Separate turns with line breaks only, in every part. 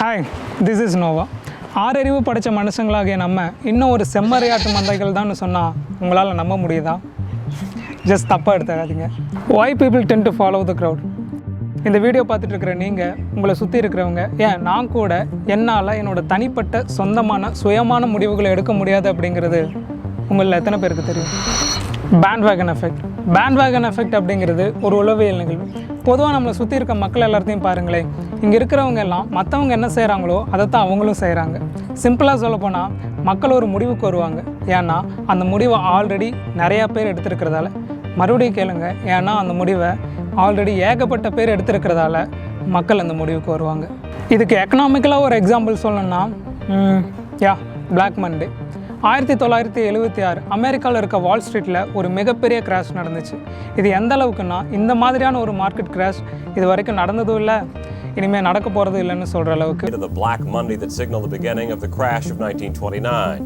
Hi, this is Noah. ஆறறிவு படித்த மனுஷங்களாகிய நம்ம இன்னும் ஒரு செம்மறியாட்டு மந்தைகள் தான் சொன்னால் உங்களால் நம்ப முடியுதா? ஜஸ்ட் தப்பாக எடுத்துக்காதீங்க. Why people tend to follow the crowd? இந்த வீடியோ பார்த்துட்டு இருக்கிற நீங்கள், உங்களை சுற்றி இருக்கிறவங்க, ஏன் நான் கூட என்னால் என்னோடய தனிப்பட்ட சொந்தமான சுயமான முடிவுகளை எடுக்க முடியாது அப்படிங்கிறது உங்களில் எத்தனை பேருக்கு தெரியும்? பேண்ட்வேகன் எஃபெக்ட். பேண்ட்வேகன் எஃபெக்ட் அப்படிங்கிறது ஒரு உளவியல் நிகழ்வு. பொதுவாக நம்மளை சுற்றி இருக்க மக்கள் எல்லாத்தையும் பாருங்களேன், இங்கே இருக்கிறவங்க எல்லாம் மற்றவங்க என்ன செய்கிறாங்களோ அதை தான் அவங்களும் செய்கிறாங்க. சிம்பிளாக சொல்லப்போனால் மக்கள் ஒரு முடிவுக்கு வருவாங்க, ஏன்னா அந்த முடிவை ஆல்ரெடி நிறையா பேர் எடுத்துருக்கிறதால. மறுபடியும் கேளுங்க, ஏன்னா அந்த முடிவை ஆல்ரெடி ஏகப்பட்ட பேர் எடுத்துருக்கிறதால மக்கள் அந்த முடிவுக்கு வருவாங்க. இதுக்கு எக்கனாமிக்கலாக ஒரு எக்ஸாம்பிள் சொல்லணும்னா பிளாக் மண்டே 1976 அமெரிக்காவில் இருக்க வால் ஸ்ட்ரீட்டில் ஒரு மிகப்பெரிய கிராஷ் நடந்துச்சு. இது எந்த அளவுக்குன்னா, இந்த மாதிரியான ஒரு மார்க்கெட் கிராஷ் இது வரைக்கும் நடந்ததும் இல்லை, இனிமேல் நடக்க போகிறது இல்லைன்னு சொல்கிற அளவுக்கு.
The Black Monday that signaled the beginning of the crash of 1929.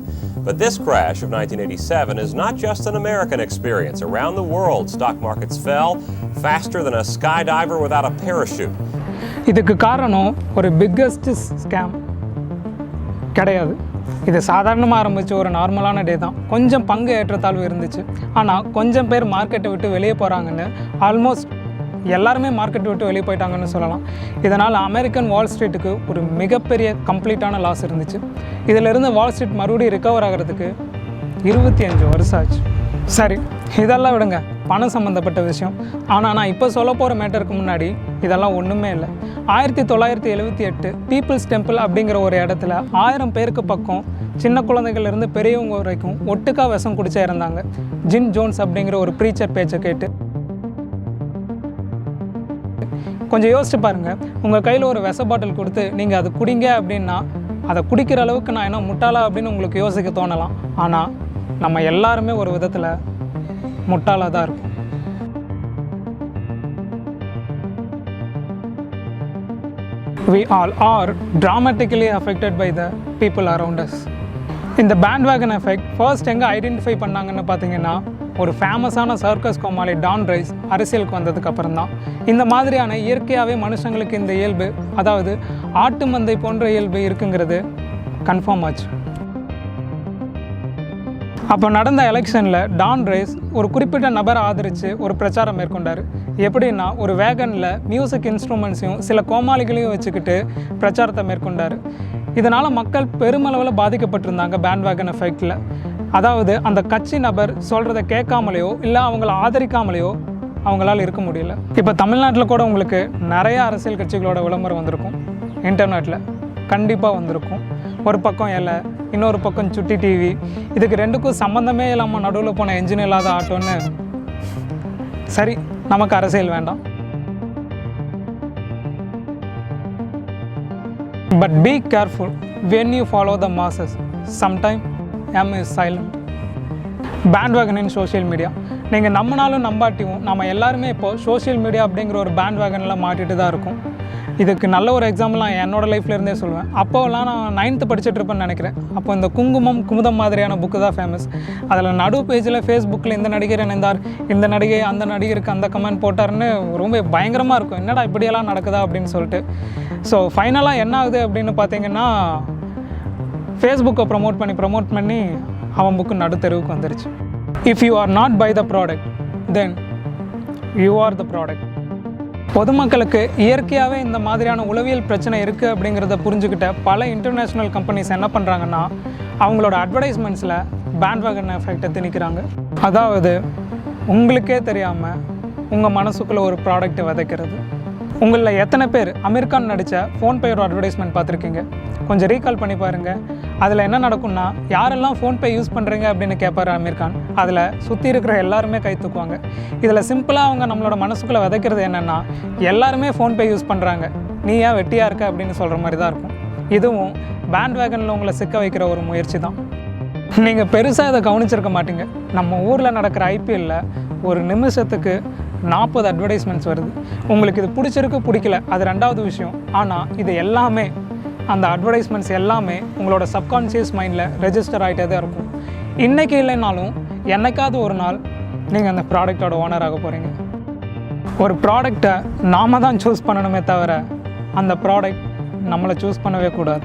But this crash of 1987 is not just an American experience. Around the world, stock markets fell faster than a skydiver without a parachute.
இதுக்கு காரணம் ஒரு biggest scam கிடையாது. இது சாதாரணமாக ஆரம்பித்து ஒரு நார்மலான டே தான். கொஞ்சம் பங்கு ஏற்றத்தாழ்வு இருந்துச்சு. ஆனால் கொஞ்சம் பேர் மார்க்கெட்டை விட்டு வெளியே போகிறாங்கன்னு, ஆல்மோஸ்ட் எல்லாருமே மார்க்கெட்டை விட்டு வெளியே போயிட்டாங்கன்னு சொல்லலாம். இதனால் அமெரிக்கன் வால் ஸ்ட்ரீட்டுக்கு ஒரு மிகப்பெரிய கம்ப்ளீட்டான லாஸ் இருந்துச்சு. இதிலிருந்து வால் ஸ்ட்ரீட் மறுபடியும் ரிகவர் ஆகிறதுக்கு 25 வருஷம் ஆச்சு. சரி, இதெல்லாம் விடுங்க, பணம் சம்மந்தப்பட்ட விஷயம். ஆனால் நான் இப்போ சொல்ல போகிற மேட்டருக்கு முன்னாடி இதெல்லாம் ஒன்றுமே இல்லை. 1978 பீப்புள்ஸ் டெம்பிள் அப்படிங்கிற ஒரு இடத்துல 1000 பேருக்கு பக்கம் சின்ன குழந்தைகள்லேருந்து பெரியவங்க வரைக்கும் ஒட்டுக்கா விஷம் குடிச்சா இருந்தாங்க. ஜின் ஜோன்ஸ் அப்படிங்கிற ஒரு ப்ரீச்சர் பேச்சை கேட்டு. கொஞ்சம் யோசிச்சு பாருங்கள், உங்கள் கையில் ஒரு விஷ பாட்டில் கொடுத்து நீங்கள் அதை குடிங்க அப்படின்னா, அதை குடிக்கிற அளவுக்கு நான் என்ன முட்டாளா அப்படின்னு உங்களுக்கு யோசிக்க தோணலாம். ஆனால் நம்ம எல்லாருமே ஒரு விதத்தில் முட்டாளாக தான் இருக்கும். We all are dramatically affected by the people around us. இந்த பேண்ட்வேகன் எஃபெக்ட் ஃபர்ஸ்ட் எங்கே ஐடென்டிஃபை பண்ணாங்கன்னு பார்த்தீங்கன்னா, ஒரு ஃபேமஸான சர்க்கஸ் கோமாளி டான் ரைஸ் அரசியலுக்கு வந்ததுக்கு அப்புறம் தான். இந்த மாதிரியான இயற்கையாகவே மனுஷங்களுக்கு இந்த இயல்பு, அதாவது ஆட்டு மந்தை போன்ற இயல்பு இருக்குங்கிறது கன்ஃபார்ம் ஆச்சு. அப்போ நடந்த எலெக்ஷனில் டான் ரைஸ் ஒரு குறிப்பிட்ட நபரை ஆதரித்து ஒரு பிரச்சாரம் மேற்கொண்டார். எப்படின்னா, ஒரு வேகனில் மியூசிக் இன்ஸ்ட்ருமெண்ட்ஸையும் சில கோமாளிகளையும் வச்சுக்கிட்டு பிரச்சாரத்தை மேற்கொண்டார். இதனால் மக்கள் பெருமளவில் பாதிக்கப்பட்டிருந்தாங்க பேண்ட்வேகன் எஃபெக்டில். அதாவது அந்த கட்சி நபர் சொல்கிறத கேட்காமலையோ இல்லை அவங்கள ஆதரிக்காமலையோ அவங்களால இருக்க முடியல. இப்போ தமிழ்நாட்டில் கூட உங்களுக்கு நிறைய அரசியல் கட்சிகளோட விளம்பரம் வந்திருக்கும், இன்டர்நெட்டில் கண்டிப்பாக வந்திருக்கும். ஒரு பக்கம் எலை, இன்னொரு பக்கம் சுட்டி டிவி. இதுக்கு ரெண்டுக்கும் சம்மந்தமே இல்லாமல் நடுவில் போன என்ஜின் இல்லாத ஆட்டோன்னு. சரி, நமக்கு அரசியல் வேண்டாம். But be careful when you follow the masses. Sometime M is silent. Bandwagon in social media. நீங்கள் நம்மனாலும் நம்பாட்டியும் நம்ம எல்லாருமே இப்போது சோஷியல் மீடியா அப்படிங்கிற ஒரு பேண்ட்வேகனில் மாட்டிட்டு தான் இருக்கும். இதுக்கு நல்ல ஒரு எக்ஸாம்பிள் நான் என்னோடய லைஃப்லேருந்தே சொல்லுவேன். அப்போலாம் நான் 9th படிச்சுட்டு இருப்பேன்னு நினைக்கிறேன். அப்போ இந்த குங்குமம் குமுதம் மாதிரியான புக்கு தான் ஃபேமஸ். அதில் நடு பேஜில் ஃபேஸ்புக்கில் இந்த நடிகர் இணைந்தார், இந்த நடிகை அந்த நடிகருக்கு அந்த கமெண்ட் போட்டார்னு ரொம்ப பயங்கரமாக இருக்கும். என்னடா இப்படியெல்லாம் நடக்குதா அப்படின்னு சொல்லிட்டு. ஸோ ஃபைனலாக என்ன ஆகுது அப்படின்னு பார்த்தீங்கன்னா, ஃபேஸ்புக்கை ப்ரமோட் பண்ணி அவன் புக்கு நடுத்தெருவுக்கு வந்துருச்சு. If you are not buy the product then you are the product. பொதுமக்களுக்கு இயற்கையாகவே இந்த மாதிரியான உளவியல் பிரச்சனை இருக்குது அப்படிங்கிறத புரிஞ்சுக்கிட்ட பல இன்டர்நேஷ்னல் கம்பெனிஸ் என்ன பண்ணுறாங்கன்னா, அவங்களோட அட்வர்டைஸ்மெண்ட்ஸில் பேண்ட்வேகன் எஃபெக்டை திணிக்கிறாங்க. அதாவது உங்களுக்கே தெரியாமல் உங்கள் மனசுக்குள்ளே ஒரு ப்ராடக்ட்டை விதைக்கிறது. உங்களில் எத்தனை பேர் அமீர் கான் நடித்த ஃபோன்பேயோட அட்வர்டைஸ்மெண்ட் பார்த்துருக்கீங்க? கொஞ்சம் ரீகால் பண்ணி பாருங்கள். அதில் என்ன நடக்கும்னா, யாரெல்லாம் ஃபோன்பே யூஸ் பண்ணுறீங்க அப்படின்னு கேட்பார் அமீர் கான். அதில் சுற்றி இருக்கிற எல்லாருமே கை தூக்குவாங்க. இதில் சிம்பிளாக அவங்க நம்மளோட மனசுக்குள்ளே விதைக்கிறது என்னென்னா, எல்லாருமே ஃபோன்பே யூஸ் பண்ணுறாங்க, நீ ஏன் வெட்டியாக இருக்க அப்படின்னு சொல்கிற மாதிரி தான் இருக்கும். இதுவும் பேண்ட்வேகனில் உங்களை சிக்க வைக்கிற ஒரு முயற்சி தான். நீங்கள் பெருசாக இதை கவனிச்சிருக்க மாட்டீங்க. நம்ம ஊரில் நடக்கிற ஐபிஎல்லில் ஒரு நிமிஷத்துக்கு 40 அட்வர்டைஸ்மெண்ட்ஸ் வருது. உங்களுக்கு இது பிடிச்சிருக்கு பிடிக்கல அது ரெண்டாவது விஷயம். ஆனால் இது எல்லாமே, அந்த அட்வர்டைஸ்மெண்ட்ஸ் எல்லாமே உங்களோட சப்கான்ஷியஸ் மைண்டில் ரெஜிஸ்டர் ஆகிட்டே தான் இருக்கும். இன்றைக்கி இல்லைனாலும் என்னைக்காவது ஒரு நாள் நீங்கள் அந்த ப்ராடக்டோட ஓனர் ஆக போகிறீங்க. ஒரு ப்ராடக்டை நாம் தான் சூஸ் பண்ணணுமே தவிர அந்த ப்ராடக்ட் நம்மளை சூஸ் பண்ணவே கூடாது.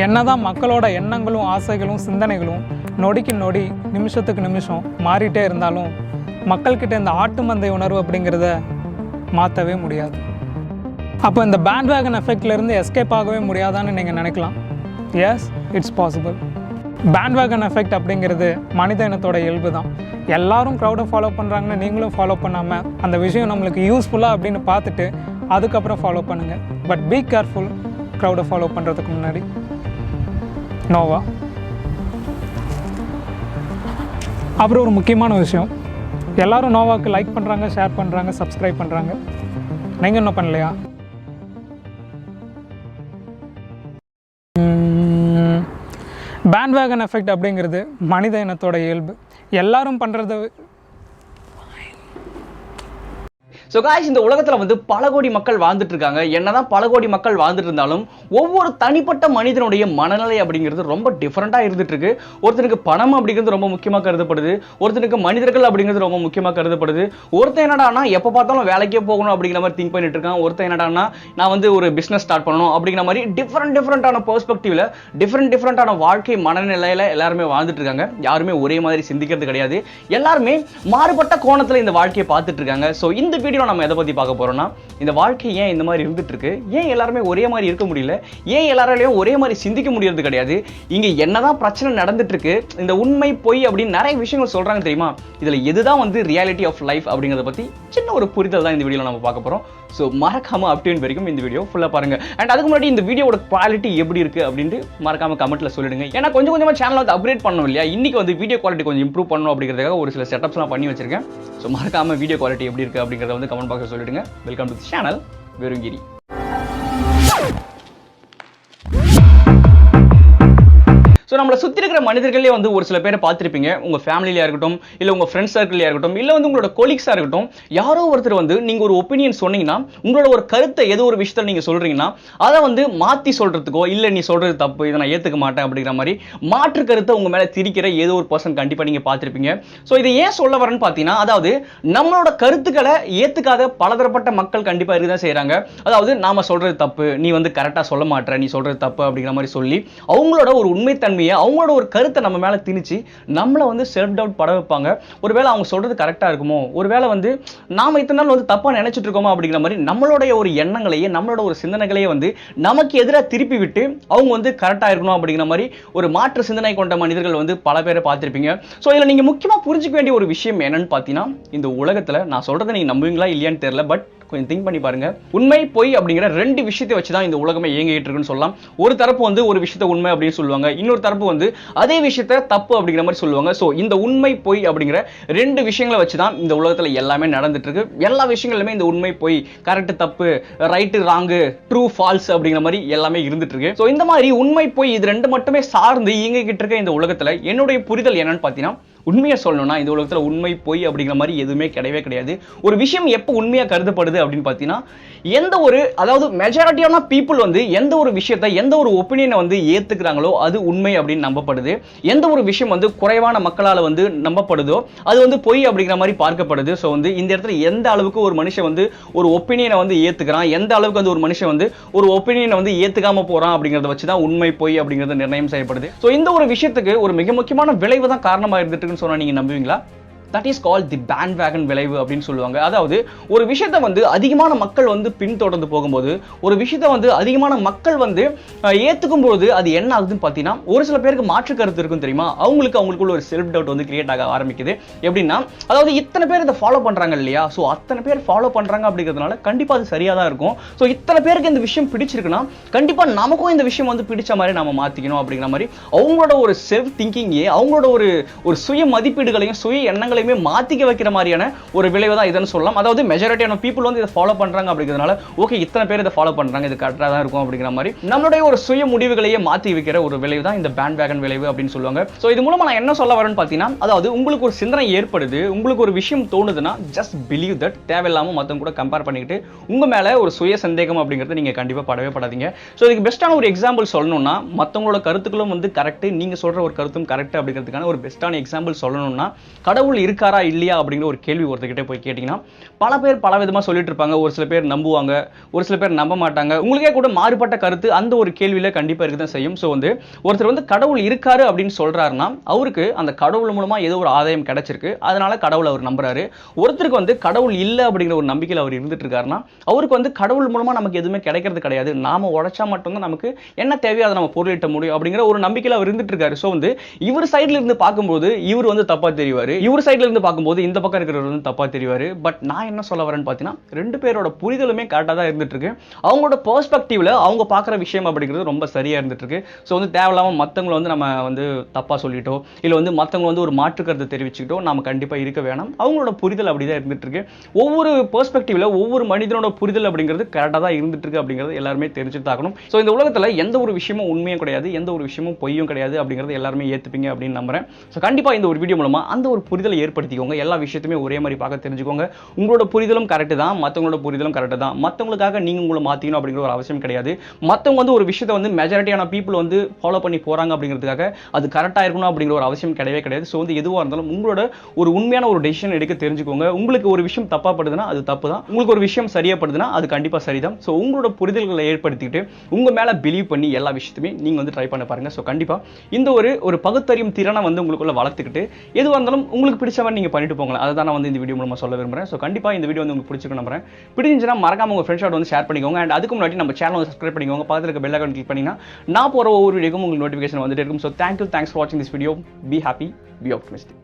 என்னதான் மக்களோட எண்ணங்களும் ஆசைகளும் சிந்தனைகளும் நொடிக்கு நொடி நிமிஷத்துக்கு நிமிஷம் மாறிட்டே இருந்தாலும் மக்கள்கிட்ட இந்த ஆட்டு மந்தை உணர்வு அப்படிங்கிறத மாற்றவே முடியாது. அப்போ இந்த பேண்ட் வேகன் எஃபெக்ட்லேருந்து எஸ்கேப் ஆகவே முடியாதான்னு நீங்கள் நினைக்கலாம். Yes, it's possible. Bandwagon effect அப்படிங்கிறது மனித இனத்தோட இயல்பு தான். எல்லாரும் க்ரௌடை ஃபாலோ பண்ணுறாங்கன்னு நீங்களும் ஃபாலோ பண்ணாமல் அந்த விஷயம் நம்மளுக்கு யூஸ்ஃபுல்லாக அப்படின்னு பார்த்துட்டு அதுக்கப்புறம் ஃபாலோ பண்ணுங்கள். பட் பி கேர்ஃபுல் க்ரௌடை ஃபாலோ பண்ணுறதுக்கு முன்னாடி. நோவா. அப்புறம் ஒரு முக்கியமான விஷயம், எல்லோரும் நோவாவுக்கு லைக் பண்ணுறாங்க, ஷேர் பண்ணுறாங்க, சப்ஸ்கிரைப் பண்ணுறாங்க. நீங்கள் இன்னும் பண்ணலையா? பேண்ட் வேகன் எஃபெக்ட் அப்படிங்கிறது மனித இனத்தோட இயல்பு. எல்லாரும் பண்ணுறது.
ஸோ காய்ஸ், இந்த உலகத்தில் வந்து பல கோடி மக்கள் வாழ்ந்துட்டு இருக்காங்க. என்னதான் பல கோடி மக்கள் வாழ்ந்துட்டு இருந்தாலும் ஒவ்வொரு தனிப்பட்ட மனிதனுடைய மனநிலை அப்படிங்கிறது ரொம்ப டிஃப்ரெண்ட்டாக இருந்துட்டு இருக்கு. ஒருத்தனுக்கு பணம் அப்படிங்கிறது ரொம்ப முக்கியமாக கருதப்படுது, ஒருத்தனுக்கு மனிதர்கள் அப்படிங்கிறது ரொம்ப முக்கியமாக கருதப்படுது. ஒருத்தன் என்னடானா எப்போ பார்த்தாலும் வேலைக்கே போகணும் அப்படிங்கிற மாதிரி திங்க் பண்ணிட்டு இருக்கான். ஒருத்தன் என்னடானா நான் வந்து ஒரு பிஸ்னஸ் ஸ்டார்ட் பண்ணணும் அப்படிங்கிற மாதிரி டிஃப்ரெண்டான பெர்ஸ்பெக்டிவ்ல டிஃப்ரெண்டான வாழ்க்கை மனநிலையில் எல்லாருமே வாழ்ந்துட்டு இருக்காங்க. யாருமே ஒரே மாதிரி சிந்திக்கிறது கிடையாது. எல்லாருமே மாறுபட்ட கோணத்தில் இந்த வாழ்க்கையை பார்த்துட்டு இருக்காங்க. ஸோ இந்த வீடியோ நம்ம எதை பத்தி பார்க்க போறோம்னா, இந்த வாழ்க்கை ஏன் இந்த மாதிரி இருந்துட்டு இருக்கு, ஏன் எல்லாருமே ஒரே மாதிரி இருக்க முடியல, ஏன் எல்லாராலையும் ஒரே மாதிரி சிந்திக்க முடியறது கிடையாது, இங்க என்னதான் பிரச்சனை நடந்துட்டு இருக்கு, இந்த உண்மை பொய் அப்படின்னு நிறைய விஷயங்கள் சொல்றாங்க தெரியுமா. இதுல எதுதான் வந்து ரியாலிட்டி ஆஃப் லைஃப் அப்படிங்கறத பத்தி சின்ன ஒரு புரிதல் தான் இந்த வீடியோல நம்ம பார்க்க போறோம். ஸோ மறக்காம அப்டேன் வரைக்கும் இந்த வீடியோ ஃபுல்லா பாருங்க. அண்ட் அதுக்கு முன்னாடி இந்த வீடியோட குவாலிட்டி எப்படி இருக்கு அப்படின்ட்டு மறக்காம கமெண்ட்ல சொல்லிடுங்க. ஏன்னா கொஞ்சம் கொஞ்சமா சேனல் வந்து அப்கிரேட் பண்ணணும் இல்லையா. இன்னைக்கு வந்து வீடியோ குவாலிட்டி கொஞ்சம் இம்ப்ரூவ் பண்ணணும் அப்படிங்கிறதுக்காக ஒரு சில செட்டப்ஸ்லாம் பண்ணி வச்சிருக்கேன். ஸோ மறக்காம வீடியோ குவாலிட்டி எப்படி இருக்கு அப்படிங்கிறத வந்து கமெண்ட் பாக்ஸில் சொல்லிடுங்க. வெல்கம் டு தி சேனல் வெறுங்கிரி. ஸோ நம்மளை சுற்றி இருக்கிற மனிதர்களே வந்து ஒரு சில பேரை பார்த்துருப்பீங்க. உங்கள் ஃபேமிலியாக இருக்கட்டும், இல்லை உங்கள் ஃப்ரெண்ட்ஸ் சர்க்கிள்லையாக இருக்கட்டும், இல்லை வந்து உங்களோட கொலீக்ஸாக இருக்கட்டும், யாரோ ஒருத்தர் வந்து நீங்கள் ஒரு ஒப்பீனியன் சொன்னீங்கன்னா, உங்களோட ஒரு கருத்தை ஏதோ ஒரு விஷயத்தில் நீங்கள் சொல்கிறீங்கன்னா அதை வந்து மாற்றி சொல்கிறதுக்கோ, இல்லை நீ சொல்கிறது தப்பு, இதை நான் ஏற்றுக்க மாட்டேன் அப்படிங்கிற மாதிரி மாற்று கருத்தை உங்கள் மேலே திரிக்கிற ஏதோ ஒரு பர்சன் கண்டிப்பாக நீங்கள் பார்த்துருப்பீங்க. ஸோ இதை ஏன் சொல்ல வரேன்னு பார்த்தீங்கன்னா, அதாவது நம்மளோட கருத்துக்களை ஏற்றுக்காத பலதரப்பட்ட மக்கள் கண்டிப்பாக இருக்க தான் செய்கிறாங்க. அதாவது நாம சொல்கிறது தப்பு, நீ வந்து கரெக்டாக சொல்ல மாட்டேற, நீ சொல்கிறது தப்பு அப்படிங்கிற மாதிரி சொல்லி அவங்களோட ஒரு உண்மைத்தன்மை அவங்களோட ஒரு கருத்தை நம்ம மேல திணிச்சு நம்மள வந்து செல்ஃப் டவுட் பட வைப்பாங்க. ஒருவேளை அவங்க சொல்றது கரெக்டா இருக்குமோ, ஒருவேளை வந்து நாம இத்தனை நாள் வந்து தப்பா நினைச்சிட்டு இருக்கோமோ அப்படிங்கிற மாதிரி நம்மளுடைய ஒரு எண்ணங்களையே, நம்மளோட ஒரு சிந்தனைகளையே வந்து நமக்கு எதிராக திருப்பி விட்டு அவங்க வந்து கரெக்டா இருக்கணும் அப்படிங்கிற மாதிரி ஒரு மாற்று சிந்தனை கொண்ட மனிதர்கள் வந்து பல பேரை பார்த்திருப்பீங்க. ஸோ இதுல நீங்க முக்கியமா புரிஞ்சுக்க வேண்டிய ஒரு விஷயம் என்னன்னு பார்த்தீங்கன்னா, இந்த உலகத்துல நான் சொல்றதை நீங்க நம்புவீங்களா இல்லையான்னு தெரியல, பட் கொஞ்சம் திங்க் பண்ணி பாருங்க. உண்மை பொய் அப்படிங்கிற ரெண்டு விஷயத்தை வச்சு தான் இந்த உலகமே இயங்கிட்டு இருக்குன்னு சொல்லலாம். ஒரு தரப்பு வந்து ஒரு விஷயத்தை உண்மை அப்படின்னு சொல்லுவாங்க, இன்னொரு தரப்பு வந்து அதே விஷயத்தை தப்பு அப்படிங்கிற மாதிரி சொல்லுவாங்க. ஸோ இந்த உண்மை பொய் அப்படிங்கிற ரெண்டு விஷயங்களை வச்சு தான் இந்த உலகத்தில் எல்லாமே நடந்துட்டு இருக்கு. எல்லா விஷயங்களுமே இந்த உண்மை பொய், கரெக்ட் தப்பு, ரைட்டு ராங்கு, ட்ரூ ஃபால்ஸ் அப்படிங்கிற மாதிரி எல்லாமே இருந்துட்டு இருக்கு. ஸோ இந்த மாதிரி உண்மை பொய் இது ரெண்டு மட்டுமே சார்ந்து இயங்கிக்கிட்டு இருக்க இந்த உலகத்தில் என்னுடைய புரிதல் என்னன்னு பார்த்தீங்கன்னா, உண்மையை சொல்லணும்னா இந்த உலகத்தில் உண்மை பொய் அப்படிங்கிற மாதிரி எதுவுமே கிடையவே கிடையாது. ஒரு விஷயம் எப்போ உண்மையாக கருதப்படுது அப்படின்னு பார்த்தீங்கன்னா, எந்த ஒரு அதாவது மெஜாரிட்டியான பீப்புள் வந்து எந்த ஒரு விஷயத்தை, எந்த ஒரு ஒப்பீனியனை வந்து ஏற்றுக்கிறாங்களோ அது உண்மை அப்படின்னு நம்பப்படுது. எந்த ஒரு விஷயம் வந்து குறைவான மக்களால் வந்து நம்பப்படுதோ அது வந்து பொய் அப்படிங்கிற மாதிரி பார்க்கப்படுது. ஸோ வந்து இந்த இடத்துல எந்த அளவுக்கு ஒரு மனுஷன் வந்து ஒரு ஒப்பீனியனை வந்து ஏற்றுக்கிறான், எந்த அளவுக்கு வந்து ஒரு மனுஷன் வந்து ஒரு ஒப்பீனியனை வந்து ஏற்றுக்காம போகிறான் அப்படிங்கிறத வச்சு தான் உண்மை பொய் அப்படிங்கிறது நிர்ணயம் செய்யப்படுது. ஸோ இந்த ஒரு விஷயத்துக்கு ஒரு மிக முக்கியமான விளைவு தான் காரணமாக இருந்துட்டு சொன்னா நீங்க நம்புவீங்களா? That is called the bandwagon விளைவு அப்படின்னு சொல்லுவாங்க. அதாவது ஒரு விஷயத்தை வந்து அதிகமான மக்கள் வந்து பின்தொடர்ந்து போகும்போது, ஒரு விஷயத்தை வந்து அதிகமான மக்கள் வந்து ஏற்றுக்கும் போது அது என்ன ஆகுதுன்னு பார்த்தீங்கன்னா, ஒரு சில பேருக்கு மாற்று கருத்து இருக்கும் தெரியுமா, அவங்களுக்குள்ள ஒரு செல்ஃப் டவுட் வந்து கிரியேட் ஆக ஆரம்பிக்குது. எப்படின்னா, அதாவது இத்தனை பேர் இதை ஃபாலோ பண்றாங்க இல்லையா, ஸோ அத்தனை பேர் ஃபாலோ பண்றாங்க அப்படிங்கிறதுனால கண்டிப்பாக அது சரியாக தான் இருக்கும். ஸோ இத்தனை பேருக்கு இந்த விஷயம் பிடிச்சிருக்குன்னா கண்டிப்பாக நமக்கும் இந்த விஷயம் வந்து பிடிச்ச மாதிரி நம்ம மாற்றிக்கணும் அப்படிங்கிற மாதிரி அவங்களோட ஒரு செல்ஃப் திங்கிங்கே, அவங்களோட ஒரு சுய மதிப்பீடுகளையும் சுய எண்ணங்களையும் மாத்திக்க வைக்கிற மாதிரியான ஒரு விளைவு தான் இதுன்னு சொல்லலாம். அதாவது மெஜாரிட்டியான பீப்புள் வந்து இதை ஃபாலோ பண்றாங்க அப்படிங்கிறதுனால ஓகே இத்தனை பேர் இதை ஃபாலோ பண்றாங்க, இது கரெக்டாக தான் இருக்கும் அப்படிங்கிற மாதிரி நம்மளுடைய ஒரு சுய முடிவுகளையே மாற்றி வைக்கிற ஒரு விளைவு தான் இந்த பேண்ட் வேகன் விளைவு அப்படின்னு சொல்லுவாங்க. ஸோ இது மூலமா நான் என்ன சொல்ல வரேன்னு பார்த்தீங்கன்னா, அதாவது உங்களுக்கு ஒரு சிந்தனை ஏற்படுது, உங்களுக்கு ஒரு விஷயம் தோணுதுன்னா ஜஸ்ட் பிலீவ் தட். தேவையில்லாமல் மற்றவங்க கூட கம்பேர் பண்ணிக்கிட்டு உங்க மேல ஒரு சுய சந்தேகம் அப்படிங்கிறது நீங்க கண்டிப்பாக படவே படாதீங்க. ஸோ இதுக்கு பெஸ்ட்டான ஒரு எக்ஸாம்பிள் சொல்லணும்னா, மற்றவங்களோட கருத்துக்களும் வந்து கரெக்ட், நீங்க சொல்ற ஒரு கருத்தும் கரெக்ட் அப்படிங்கிறதுக்கான ஒரு பெஸ்ட்டான எக்ஸாம்பிள் சொல்லணும்னா, கடவுள் இருக்காரா இல்லையா அப்படிங்கிற ஒரு கேள்வி ஒருத்தர்கிட்ட போய் கேட்டிங்கன்னா பல பேர் பல விதமாக சொல்லிட்டு இருப்பாங்க. ஒரு சில பேர் நம்புவாங்க, ஒரு சில பேர் நம்ப மாட்டாங்க. உங்களுக்கே கூட மாறுபட்ட கருத்து அந்த ஒரு கேள்வியில் கண்டிப்பாக இருக்க தான் செய்யும். ஸோ வந்து ஒருத்தர் வந்து கடவுள் இருக்காரு அப்படின்னு சொல்கிறாருன்னா அவருக்கு அந்த கடவுள் மூலமாக ஏதோ ஒரு ஆதாயம் கிடைச்சிருக்கு, அதனால கடவுள் அவர் நம்புறாரு. ஒருத்தருக்கு வந்து கடவுள் இல்லை அப்படிங்கிற ஒரு நம்பிக்கையில் அவர் இருந்துட்டு இருக்காருன்னா அவருக்கு வந்து கடவுள் மூலமாக நமக்கு எதுவுமே கிடைக்கிறது கிடையாது, நாம உழைச்சா மட்டும்தான் நமக்கு என்ன தேவையோ அதை நம்ம பொருளிட்ட முடியும் அப்படிங்கிற ஒரு நம்பிக்கையில் அவர் இருந்துட்டு இருக்காரு. ஸோ வந்து இவர் சைட்ல இருந்து பார்க்கும்போது இவர் வந்து தப்பா தெரிவாரு, இவர் சைட்ல இருந்து பார்க்கும்போது இந்த பக்கம் இருக்கிறவர் வந்து தப்பா தெரிவாரு. பட் நான் என்ன சொல்ல வரேன்னு பார்த்தீங்கன்னா ரெண்டு பேரோட புரிதலுமே கரெக்டாக தான் இருந்துட்டு இருக்கு. அவங்களோட பெர்ஸ்பெக்டிவ்ல அவங்க பார்க்குற விஷயம் அப்படிங்கிறது ரொம்ப சரியா இருந்துட்டு இருக்கு. ஸோ வந்து தேவையில்லாம மற்றவங்களை வந்து நம்ம வந்து தப்பா சொல்லிட்டோ இல்லை வந்து மற்றவங்க வந்து ஒரு மாற்று கருத்தை தெரிவிச்சுக்கிட்டோ நாம கண்டிப்பாக இருக்க வேணாம். அவங்களோட புரிதல் அப்படிதான் இருந்துட்டு இருக்கு. ஒவ்வொரு பெர்ஸ்பெக்டிவ்ல ஒவ்வொரு மனிதனோட புரிதல் அப்படிங்கிறது கரெக்டாக தான் இருந்துட்டு இருக்கு அப்படிங்கிறது எல்லாருமே தெரிஞ்சுட்டு ஆகணும். ஸோ இந்த உலகத்தில் எந்த ஒரு விஷயமும் உண்மையும் கிடையாது, எந்த ஒரு விஷயமும் பொய்யும் கிடையாது அப்படிங்கிறது எல்லாருமே ஏற்றுப்பீங்க அப்படின்னு நம்புறேன். ஸோ கண்டிப்பாக இந்த ஒரு வீடியோ மூலமா அந்த ஒரு புரிதலை ஏற்படுத்திக்கோங்க. எல்லா விஷயத்தையுமே ஒரே மாதிரி பார்க்க தெரிஞ்சுக்கோங்க. உங்களோட புரிதலும் கரெக்டு தான், மற்றவங்களோட புரிதலும் கரெக்டு தான். மற்றவங்களுக்காக நீங்கள் உங்களை மாற்றிக்கணும் அப்படிங்கிற ஒரு அவசியம் கிடையாது. மற்றவங்க வந்து ஒரு விஷயத்தை வந்து மெஜாரிட்டியான பீப்புள் வந்து ஃபாலோ பண்ணி போகிறாங்க அப்படிங்கிறதுக்காக அது கரெக்டாக இருக்கணும் அப்படிங்கிற ஒரு அவசியம் கிடையவே கிடையாது. ஸோ வந்து எதுவாக இருந்தாலும் உங்களோட ஒரு உண்மையான ஒரு டெசிஷன் எடுக்க தெரிஞ்சுக்கோங்க. உங்களுக்கு ஒரு விஷயம் தப்பாக படுதுன்னா அது தப்பு தான், உங்களுக்கு ஒரு விஷயம் சரியாப்படுதுன்னா அது கண்டிப்பாக சரிதான். ஸோ உங்களோட புரிதல்களை ஏற்படுத்திக்கிட்டு உங்கள் மேலே பிலீவ் பண்ணி எல்லா விஷயத்தையுமே நீங்கள் வந்து ட்ரை பண்ண பாருங்கள். ஸோ கண்டிப்பாக இந்த ஒரு பகுத்தறியும் திறனை வந்து உங்களுக்குள்ள வளர்த்துக்கிட்டு எதுவாக இருந்தாலும் உங்களுக்கு பிடிச்ச மாதிரி நீங்கள் பண்ணிட்டு போங்களேன். அதை தான் நான் வந்து இந்த வீடியோ மூலமாக சொல்ல விரும்புகிறேன். ஸோ கண்டிப்பாக இந்த வீடியோ வந்து உங்களுக்கு பிடிச்சிருக்கும் நம்புறேன். பிடிச்சிருந்துச்சுன்னா மறக்காம உங்கள் ஃப்ரெண்ட்ஸோட வந்து ஷேர் பண்ணிக்கோங்க. அண்ட் அதுக்கு முன்னாடி நம்ம சேனல் வந்து சப்ஸ்கிரைப் பண்ணிக்கோங்க. பக்கத்தில் இருக்க பெல் ஐகான் கிளிக் பண்ணிங்கன்னா நான் போகிற ஒவ்வொரு வீடியோக்கும் உங்களுக்கு நோட்டிஃபிகேஷன் வந்துட்டு இருக்கும். ஸோ தேங்க்யூ, தேங்க்ஸ் ஃபார் வாட்சிங் this video. Be happy, be optimistic.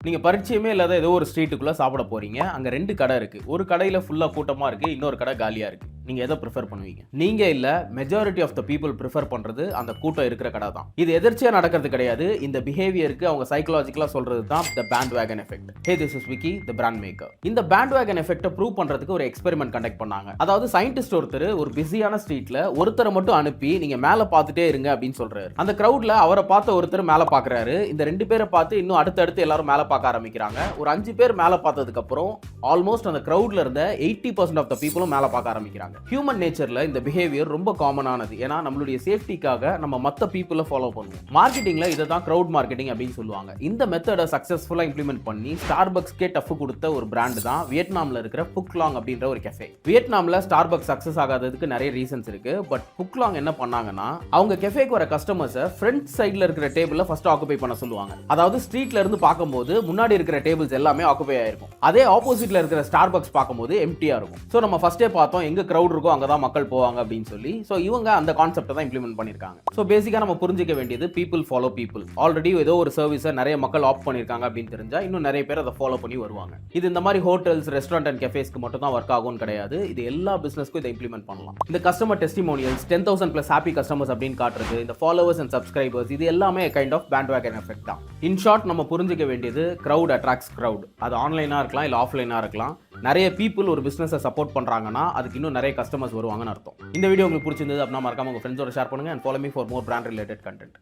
நீங்க பரிச்சயமே இல்லாத ஏதோ ஒரு ஸ்ட்ரீட்டுக்குள்ள சாப்பிட போறீங்க. அங்க 2 கடை இருக்கு. ஒரு கடையில ஃபுல்லா கூட்டமா இருக்கு, இன்னொரு கடை காலியா இருக்கு. நீங்க எதை ப்ரிஃபர் பண்ணுவீங்க? நீங்க இல்ல, majority of the people prefer பண்றது அந்த கூட்டம் இருக்கிற கடை தான். இது எதிர்ச்சியா நடக்கிறது கிடையாது. இந்த பிஹேவியருக்கு அவங்க சைக்காலஜிக்கலா சொல்றது தான் the bandwagon effect. Hey, this is Vicky, the brand maker. இந்த பேண்ட் வேகன் எஃபெக்ட்டை ப்ரூவ் பண்றதுக்கு ஒரு எக்ஸ்பெரிமெண்ட் கண்டக்ட் பண்ணாங்க. அதாவது சயின்டிஸ்ட் ஒருத்தர் ஒரு பிஸியான ஸ்ட்ரீட்ல ஒருத்தரை மட்டும் அனுப்பி நீங்க மேல பார்த்துட்டே இருங்க அப்படின்னு சொல்றாரு. அந்த கிரவுட்ல அவரை பார்த்த ஒருத்தர் மேல பாக்குறாரு. இந்த 2 பேரை பார்த்து இன்னும் அடுத்தடுத்து எல்லாரும் மேல பார்க்க ஆரம்பிக்கிறாங்க. ஒரு 5 பேர் மேல பார்த்ததுக்கு அப்புறம் ஆல்மோஸ்ட் அந்த கிரவுட்ல இருந்த 80% ஆஃப் த பீப்புளும் மேல பார்க்க ஆரம்பிக்கிறாங்க. ஹியூமன் நேச்சர்ல இந்த பிஹேவியர் ரொம்ப காமனானது. ஏன்னா நம்மளுடைய சேஃப்டிக்காக நம்ம மத்த பீப்புளை ஃபாலோ பண்ணுவோம். மார்க்கெட்டிங்ல இதை தான் கிரவுட் மார்க்கெட்டிங் அப்படின்னு சொல்லுவாங்க. இந்த மெத்தடை சக்சஸ்ஃபுல்லா இம்ப்ளிமெண்ட் பண்ணி ஸ்டார்பக்ஸ்க்கே டஃப் கொடுத்த ஒரு பிராண்ட் தான் வியட்நாம்ல இருக்கிற புக்லாங் அப்படின்ற ஒரு கெஃபே. வியட்நாம்ல ஸ்டார்பக்ஸ் சக்சஸ் ஆகாததுக்கு நிறைய ரீசன்ஸ் இருக்கு. பட் புக்லாங் என்ன பண்ணாங்கன்னா அவங்க கெஃபேக்கு வர கஸ்டமர்ஸை ஃப்ரண்ட் சைட்ல இருக்கிற டேபிள்ல ஃபர்ஸ்ட் ஆக்குபை பண்ண சொல்லுவாங்க. அதாவது ஸ்ட்ரீட்ல இருந்து பார்க்கும்போது முன்னாடி இருக்கிற டேபிள்ஸ் எல்லாமே ஆக்குபை ஆயிருக்கும். அதே ஆப்போசிட்ல இருக்கிற ஸ்டார்பக்ஸ் பார்க்கும்போது எம்டியா இருக்கும். சோ நம்ம ஃபர்ஸ்டே பார்த்தோம் எங்க கிரவுட் இருக்கோ அங்கதான் மக்கள் போவாங்க அப்படின்னு சொல்லி. சோ இவங்க அந்த கான்செப்டை தான் இம்ப்ளிமெண்ட் பண்ணிருக்காங்க. சோ பேசிக்கா நம்ம புரிஞ்சிக்க வேண்டியது பீப்புள் ஃபாலோ பீப்புள். ஆல்ரெடி ஏதோ ஒரு சர்வீஸை நிறைய மக்கள் ஆப்ட் பண்ணிருக்காங்க அப்படின்னு தெரிஞ்சா இன்னும் நிறைய பேர் அதை ஃபாலோ பண்ணி வருவாங்க. இது இந்த மாதிரி ஹோட்டல்ஸ், ரெஸ்டாரண்ட் அண்ட் கஃபேஸ்க்கு மட்டும் தான் ஒர்க் ஆகும்னு கிடையாது. இது எல்லா பிசினஸ்க்கும் இதை இம்ப்ளிமெண்ட் பண்ணலாம். இந்த கஸ்டமர் டெஸ்டிமோனியல்ஸ் 10,000+ ஹாப்பி கஸ்டமர்ஸ் அப்படின்னு காட்டுறது, இந்த ஃபாலோவர்ஸ் அண்ட் சப்ஸ்கிரைபர்ஸ், இது எல்லாமே kind of bandwagon effect தான். இன் ஷார்ட் நம்ம புரிஞ்சிக்க வேண்டியது கிரவுட் அட்ராக்ட்ஸ் கிரவுட். அது ஆன்லைனா இருக்கலாம் இல்ல ஆஃப்லைனா இருக்கலாம். நிறைய பீப்புள் ஒரு பிசினஸை சப்போர்ட் பண்றாங்கன்னா அதுக்கு இன்னும் நிறைய கஸ்டமர்ஸ் வருவாங்கன்னு அர்த்தம். இந்த வீடியோ உங்களுக்கு பிடிச்சிருந்தது அப்படின்னா மறக்காம உங்க ஃப்ரெண்ட்ஸோட ஷேர் பண்ணுங்க. And follow me for more brand related content.